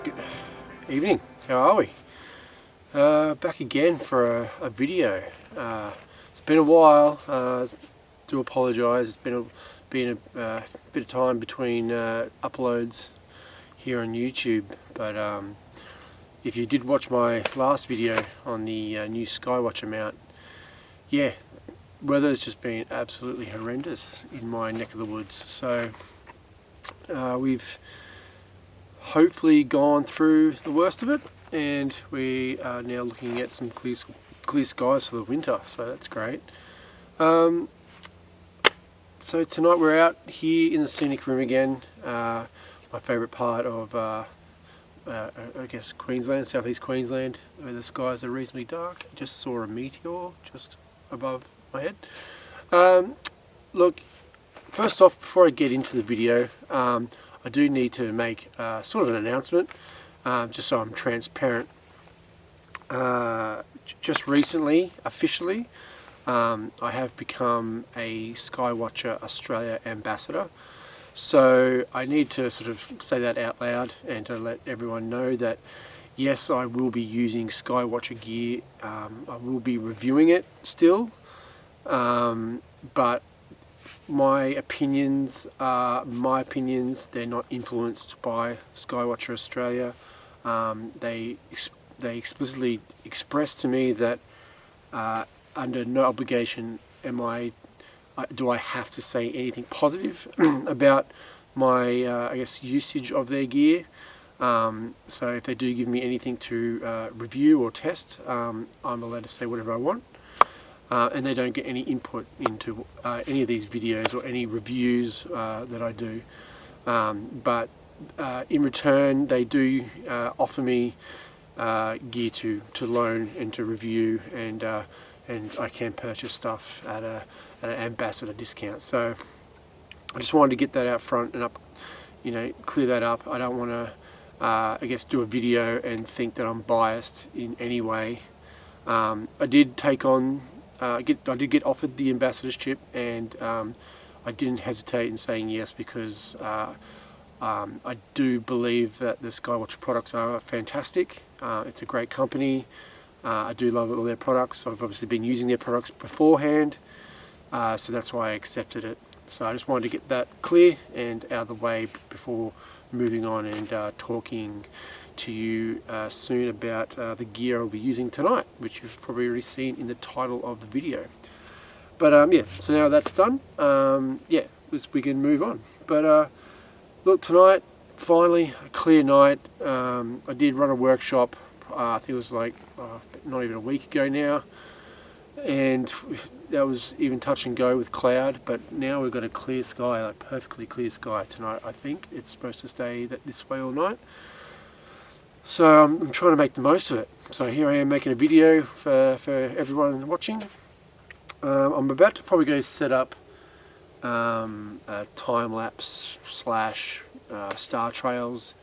Good evening. How are we? Back again for a video. It's been a while. Do apologise. It's been a bit of time between uploads here on YouTube. But if you did watch my last video on the new Skywatcher mount, yeah, weather's just been absolutely horrendous in my neck of the woods. So we've hopefully gone through the worst of it, and we are now looking at some clear skies for the winter, so that's great. So tonight we're out here in the scenic room again, my favourite part of I guess Queensland, southeast Queensland, where the skies are reasonably dark. I just saw a meteor just above my head. Look, first off, before I get into the video, I do need to make sort of an announcement, just so I'm transparent. Just recently, officially, I have become a Skywatcher Australia ambassador. So I need to sort of say that out loud and to let everyone know that yes, I will be using Skywatcher gear. I will be reviewing it still, but my opinions are my opinions. They're not influenced by Skywatcher Australia. They explicitly expressed to me that under no obligation do I have to say anything positive about my I guess usage of their gear. So if they do give me anything to review or test, I'm allowed to say whatever I want. And they don't get any input into any of these videos or any reviews that I do. But in return, they do offer me gear to loan and to review, and I can purchase stuff at an ambassador discount. So I just wanted to get that out front and clear that up. I don't want to, I guess, do a video and think that I'm biased in any way. I did take on. I did get offered the ambassadorship, and I didn't hesitate in saying yes because I do believe that the Skywatcher products are fantastic. It's a great company. I do love all their products. I've obviously been using their products beforehand, so that's why I accepted it. So I just wanted to get that clear and out of the way before moving on and talking to you soon about the gear I'll be using tonight, which you've probably already seen in the title of the video. But yeah, so now that's done, yeah, we can move on. But look, tonight, finally, a clear night. I did run a workshop, I think it was like not even a week ago now, and that was even touch and go with cloud, but now we've got a clear sky, like perfectly clear sky tonight. I think it's supposed to stay this way all night. So I'm trying to make the most of it. So here I am making a video for everyone watching. I'm about to probably go set up a time-lapse / star trails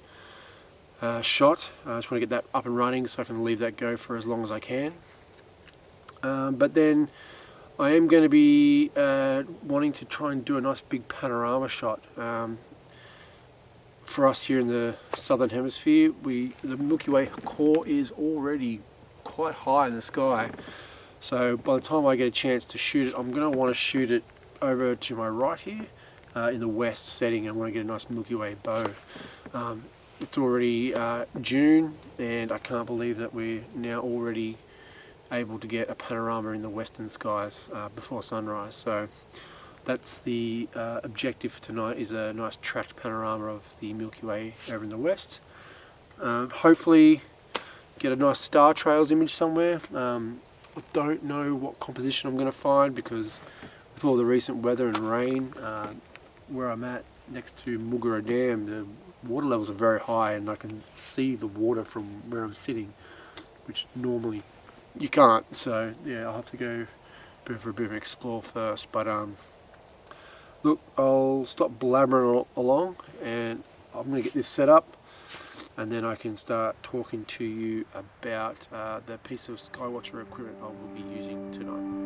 shot. I just want to get that up and running so I can leave that go for as long as I can. But then I am going to be wanting to try and do a nice big panorama shot. For us here in the southern hemisphere, the Milky Way core is already quite high in the sky. So by the time I get a chance to shoot it, I'm going to want to shoot it over to my right here in the west setting. I want to get a nice Milky Way bow. It's already June, and I can't believe that we're now already able to get a panorama in the western skies before sunrise. So that's the objective for tonight, is a nice tracked panorama of the Milky Way over in the west. Hopefully get a nice star trails image somewhere. I don't know what composition I'm going to find, because with all the recent weather and rain, where I'm at next to Mugara Dam, the water levels are very high and I can see the water from where I'm sitting, which normally you can't. So yeah, I'll have to go for a bit of an explore first. But look, I'll stop blabbering along and I'm going to get this set up, and then I can start talking to you about the piece of Skywatcher equipment I will be using tonight.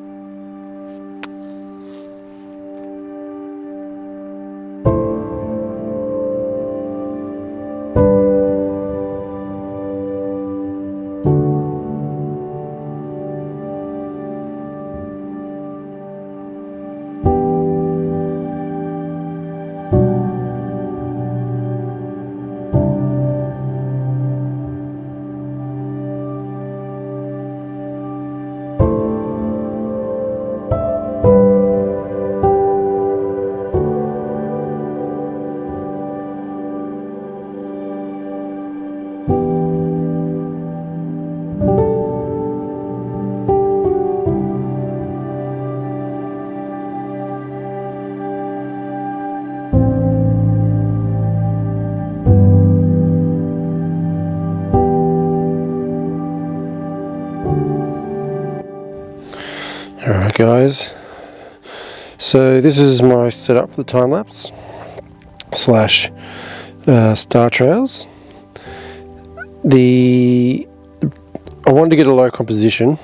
guys, so this is my setup for the time lapse slash star trails. I wanted to get a low composition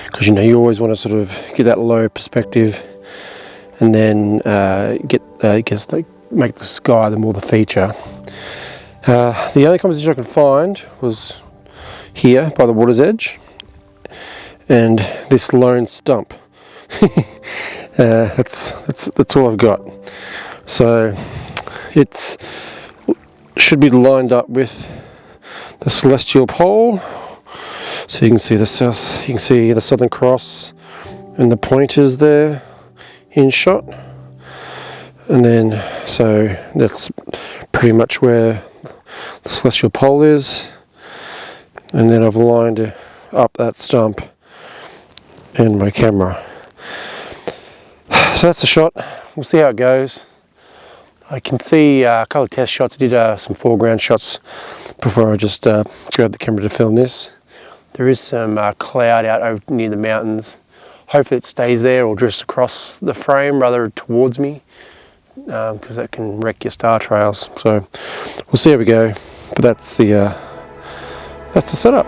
because you always want to sort of get that low perspective, and then make the sky the more the feature. The only composition I could find was here by the water's edge and this lone stump. That's all I've got. So it should be lined up with the celestial pole, so you can see the Southern Cross and the pointers there in shot, and then so that's pretty much where the celestial pole is, and then I've lined up that stump and my camera. So that's the shot. We'll see how it goes. I can see a couple of test shots. I did some foreground shots before I just grabbed the camera to film this. There is some cloud out over near the mountains. Hopefully it stays there or drifts across the frame rather towards me, because that can wreck your star trails. So we'll see how we go. But that's the setup.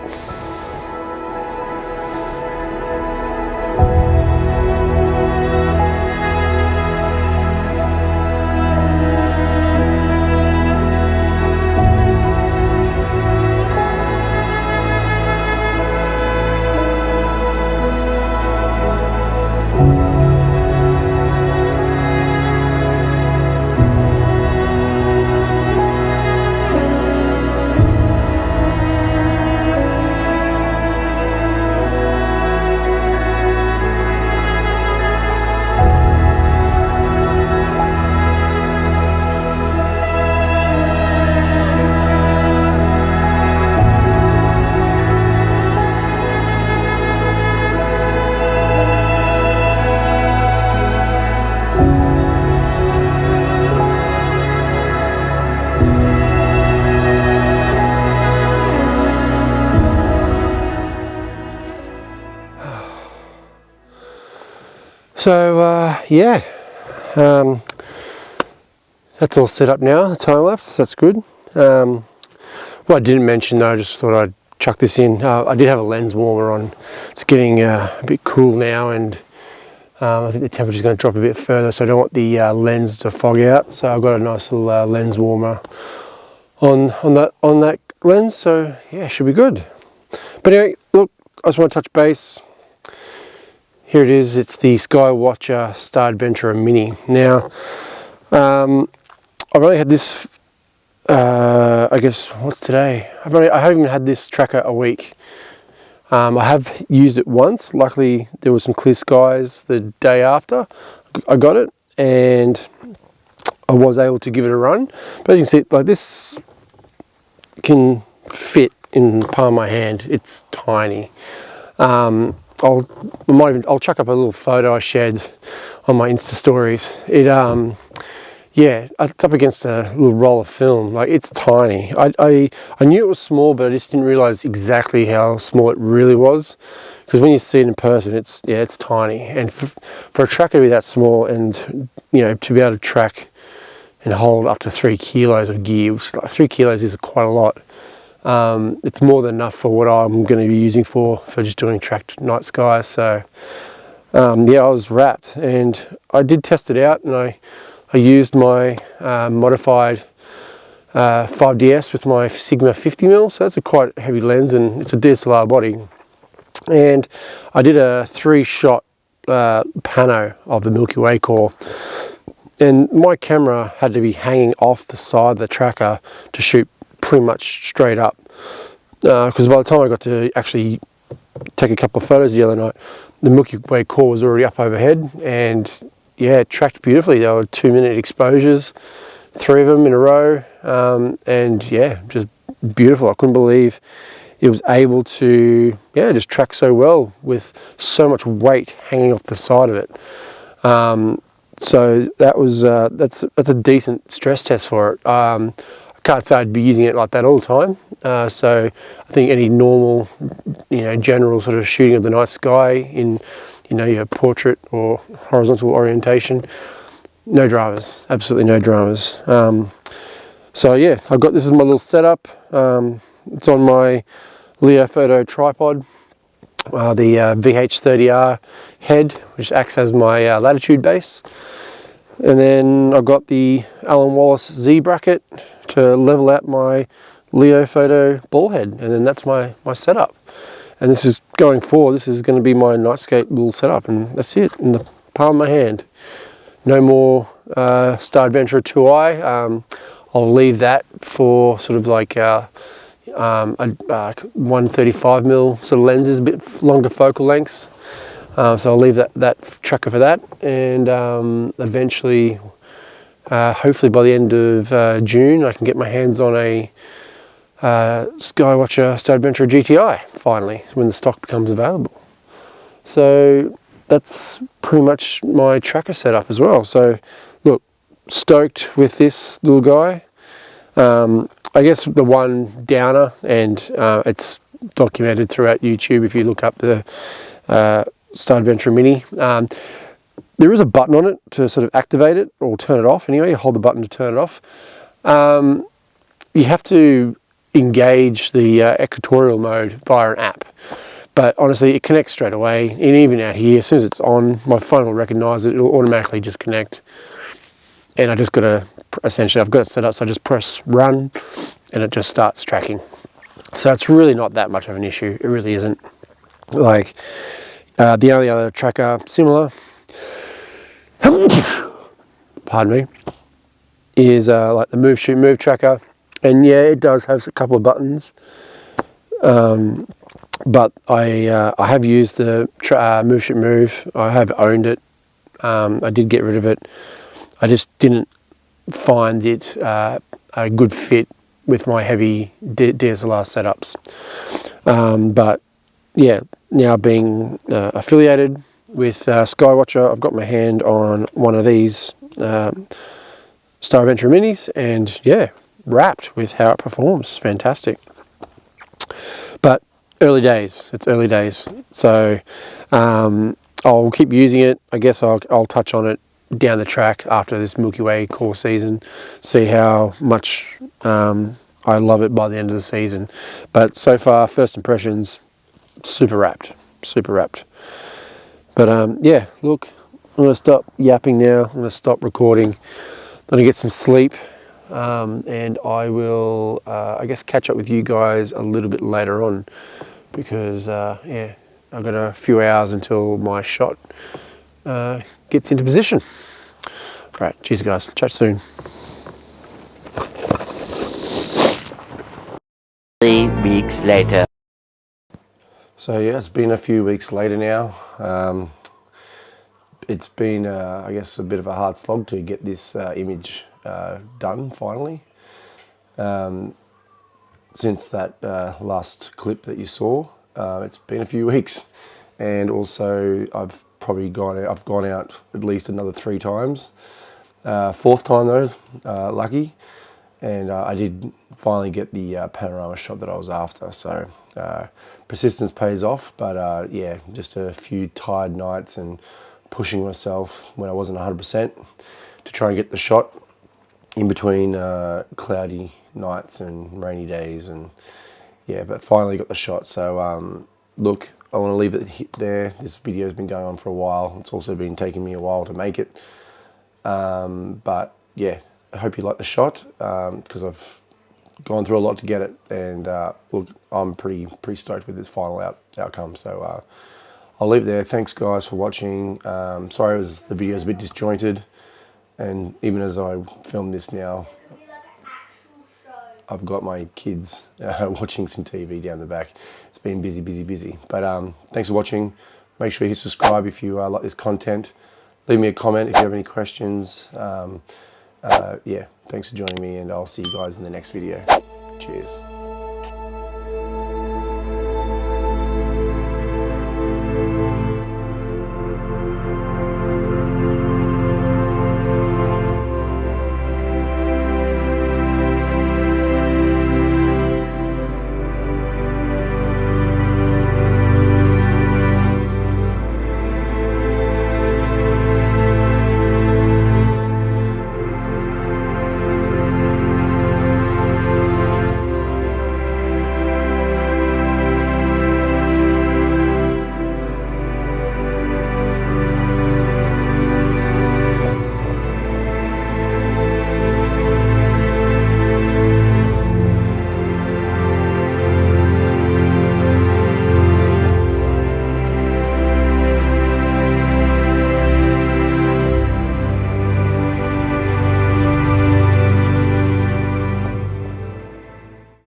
So yeah, that's all set up now, the time lapse. That's good. What I didn't mention though, I just thought I'd chuck this in. I did have a lens warmer on. It's getting a bit cool now, and I think the temperature's going to drop a bit further, so I don't want the lens to fog out. So I've got a nice little lens warmer on that lens. So yeah, should be good. But anyway, look, I just want to touch base. Here it is. It's the Skywatcher Star Adventurer Mini. Now, I've only had this. I guess what's today? I haven't even had this tracker a week. I have used it once. Luckily, there was some clear skies the day after I got it, and I was able to give it a run. But as you can see, like, this can fit in the palm of my hand. It's tiny. I'll chuck up a little photo I shared on my Insta stories. Yeah, it's up against a little roll of film. Like, it's tiny. I knew it was small, but I just didn't realize exactly how small it really was. Because when you see it in person, it's tiny. And for a tracker to be that small, and to be able to track and hold up to 3 kilos of gear, which, like, 3 kilos is quite a lot. It's more than enough for what I'm going to be using for just doing tracked night skies. So yeah, I was wrapped, and I did test it out, and I used my modified 5DS with my Sigma 50mm, so that's a quite heavy lens, and it's a DSLR body. And I did a 3-shot pano of the Milky Way core, and my camera had to be hanging off the side of the tracker to shoot pretty much straight up, because by the time I got to actually take a couple of photos the other night, the Milky Way core was already up overhead, and yeah, it tracked beautifully. They were 2-minute exposures, 3 of them in a row, and yeah, just beautiful. I couldn't believe it was able to just track so well with so much weight hanging off the side of it. So that was that's a decent stress test for it. I can't say I'd be using it like that all the time. So I think any normal, general sort of shooting of the night sky in you know, your portrait or horizontal orientation. No dramas, absolutely no dramas. So yeah, I've got, this is my little setup. It's on my Leofoto tripod, the VH30R head, which acts as my latitude base. And then I've got the Alan Wallace Z bracket to level out my Leofoto ball head, and then that's my setup. And this is going forward, this is going to be my nightscape little setup, and that's it, in the palm of my hand. No more Star Adventurer 2i. I'll leave that for sort of like 135mm sort of lenses, a bit longer focal lengths. So I'll leave that tracker for that, and eventually, hopefully by the end of June, I can get my hands on a Skywatcher Star Adventurer GTI finally, when the stock becomes available. So that's pretty much my tracker setup as well. So look, stoked with this little guy. I guess the one downer, and it's documented throughout YouTube if you look up the Star Adventurer Mini, there is a button on it to sort of activate it or turn it off. Anyway, you hold the button to turn it off. You have to engage the equatorial mode via an app, but honestly it connects straight away. And even out here, as soon as it's on, my phone will recognize it, it'll automatically just connect. And I just got to, essentially I've got it set up so I just press run and it just starts tracking. So it's really not that much of an issue, it really isn't. Like the only other tracker similar, pardon me, is like the move shoot move tracker. And yeah, it does have a couple of buttons, but I have used the move shoot move. I have owned it. I did get rid of it. I just didn't find it a good fit with my heavy DSLR setups. But yeah, now being affiliated with Skywatcher, I've got my hand on one of these Star Adventurer Minis, and yeah, wrapped with how it performs. It's fantastic. But early days, it's early days. So I'll keep using it. I guess I'll touch on it down the track after this Milky Way core season, see how much I love it by the end of the season. But so far, first impressions, super wrapped, super wrapped. But yeah, look, I'm going to stop yapping now. I'm going to stop recording. I'm going to get some sleep, and I will, I guess, catch up with you guys a little bit later on, because yeah, I've got a few hours until my shot gets into position. Great, cheers guys, chat soon. 3 weeks later. So yeah, it's been a few weeks later now. It's been, I guess, a bit of a hard slog to get this image done finally. Since that last clip that you saw, it's been a few weeks, and also I've gone out at least another 3 times. Fourth time though, lucky, and I did finally get the panorama shot that I was after. So persistence pays off, but yeah, just a few tired nights and pushing myself when I wasn't 100% to try and get the shot in between cloudy nights and rainy days, and yeah, but finally got the shot. So look, I want to leave it there. This video has been going on for a while. It's also been taking me a while to make it. But yeah, I hope you like the shot, because I've gone through a lot to get it, and look, I'm pretty stoked with this final outcome. So I'll leave it there. Thanks guys for watching. Sorry the video's a bit disjointed, and even as I film this now, I've got my kids watching some TV down the back. It's been busy. But thanks for watching. Make sure you subscribe if you like this content. Leave me a comment if you have any questions. Yeah, thanks for joining me, and I'll see you guys in the next video. Cheers.